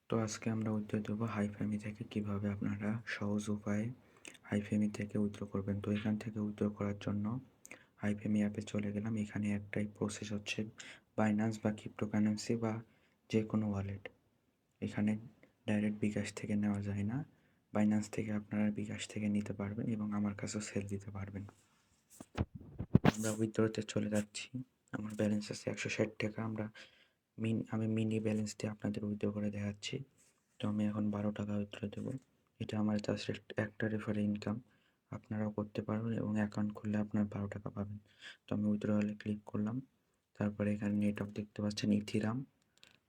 তো আজকে আমরা উইথড্র দেবো হাইফেমি থেকে। কিভাবে আপনারা সহজ উপায়ে হাইফেমি থেকে উইথড্র করবেন। তো এখান থেকে উইথড্র করার জন্য হাইফেমি অ্যাপে চলে গেলাম। এখানে একটাই প্রসেস হচ্ছে বাইন্যান্স বা ক্রিপ্টোকারেন্সি বা যে কোনো ওয়ালেট। এখানে ডাইরেক্ট বিকাশ থেকে নেওয়া যায় না। বাইন্যান্স থেকে আপনারা বিকাশ থেকে নিতে পারবেন এবং আমার কাছেও সেল দিতে পারবেন। আমরা উইথড্রতে চলে যাচ্ছি। আমার ব্যালেন্স আছে 160 টাকা। আমি মিনি ব্যালেন্স দিয়ে আপনাদের উইথড্র করে দেখাচ্ছি। তো আমি এখন 12 টাকা উইথড্র দেবো। এটা আমার জাস্ট একটা রেফারে ইনকাম। আপনারাও করতে পারবেন এবং অ্যাকাউন্ট খুললে আপনার 12 টাকা পাবেন। তো আমি উইথড্র হলে ক্লিক করলাম। তারপরে এখানে নেটওয়ার্ক দেখতে পাচ্ছেন ইথিরাম।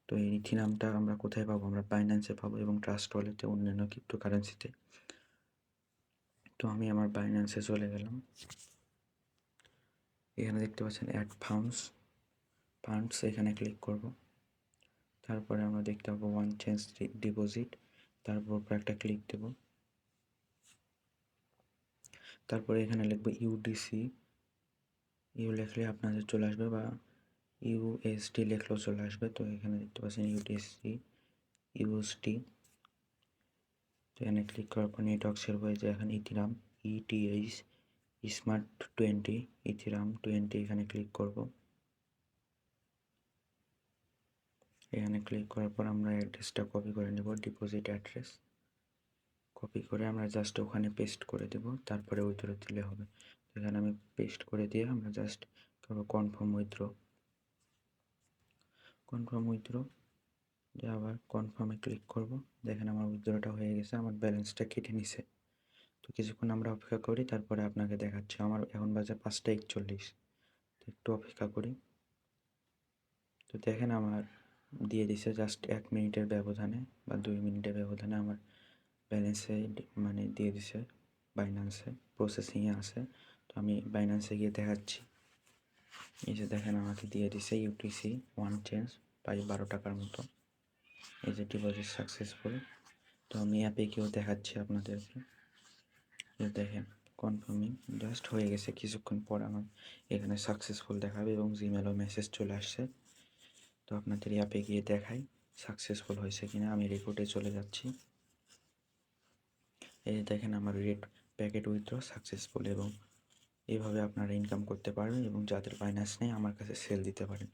তো এই ইথিরামটা আমরা কোথায় পাবো? আমরা বাইন্যান্সে পাবো এবং ট্রাস্ট ওয়ালেটে, অন্যান্য ক্রিপ্টোকারেন্সিতে। তো আমি আমার বাইন্যান্সে চলে গেলাম। এখানে দেখতে পাচ্ছেন অ্যাড ফান্ডস, এখানে ক্লিক করব। তারপরে আমরা দেখতে পাবো ওয়ান চেঞ্জ ডিপোজিট, তারপর একটা ক্লিক দেব। তারপরে এখানে লিখবো ইউডিসি। ইউ লিখলে আপনাদের চলে আসবে, বা ইউএসডি লিখলেও চলে আসবে। তো এখানে দেখতে পাচ্ছেন ইউডিসি, ইউএসডি। তো এখানে ক্লিক করার পর নেটওয়ার্ক সেভ হয়ে যায়। এখানে ইথিরাম, ইটিএইচ স্মার্ট 20, ইথিরাম 20 এখানে ক্লিক করব। এখানে ক্লিক করার পর আমরা অ্যাড্রেসটা কপি করে নেব, ডিপোজিট অ্যাড্রেস কপি করে আমরা জাস্ট ওখানে পেস্ট করে দেব। তারপরে উইথড্র দিলে হবে। এখানে আমি পেস্ট করে দিয়ে আমরা জাস্ট করবো কনফার্ম উইথড্র দিয়ে আবার কনফার্মে ক্লিক করব। দেখেন আমার উইথড্রটা হয়ে গেছে, আমার ব্যালেন্সটা কেটে নিছে। তো কিছুক্ষণ আমরা অপেক্ষা করি, তারপরে আপনাকে দেখাচ্ছি। আমার এখন বাজে 5টা 41। তো একটু অপেক্ষা করি। তো দেখেন আমার দিয়ে দিছে জাস্ট 1 মিনিটের ব্যবধানে বা 2 মিনিটের ব্যবধানে আমার ব্যালেন্সে মানে দিয়ে দিছে। বাইন্যান্সে প্রসেসিংয়ে আছে। তো আমি বাইন্যান্সে গিয়ে দেখাচ্ছি। এই যে দেখেন আমাকে দিয়ে দিছে ইউটিসি ওয়ান চেঞ্জ প্রায় 12 টাকার মতো। এই যে ডিপোজিট সাকসেসফুল। তো আমি অ্যাপে গিয়েও দেখাচ্ছি আপনাদেরকে। দেখেন কনফার্মিং জাস্ট হয়ে গেছে। কিছুক্ষণ পর আমার এখানে সাকসেসফুল দেখাবে এবং জিমেলও মেসেজ চলে আসছে। তো আপনাদের অ্যাপে গিয়ে দেখাই সাকসেসফুল হয়েছে কিনা। আমি রিপোর্টে চলে যাচ্ছি। এই যে দেখেন আমার প্যাকেট উইথড্র সাকসেসফুল। এবং এইভাবে আপনারা ইনকাম করতে পারবেন এবং যাদের বাইন্যান্স নেই আমার কাছে সেল দিতে পারেন।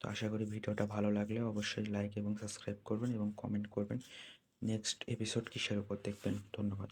তো আশা করি ভিডিওটা ভালো লাগলে অবশ্যই লাইক এবং সাবস্ক্রাইব করবেন এবং কমেন্ট করবেন নেক্সট এপিসোড কিসের উপর দেখবেন। ধন্যবাদ।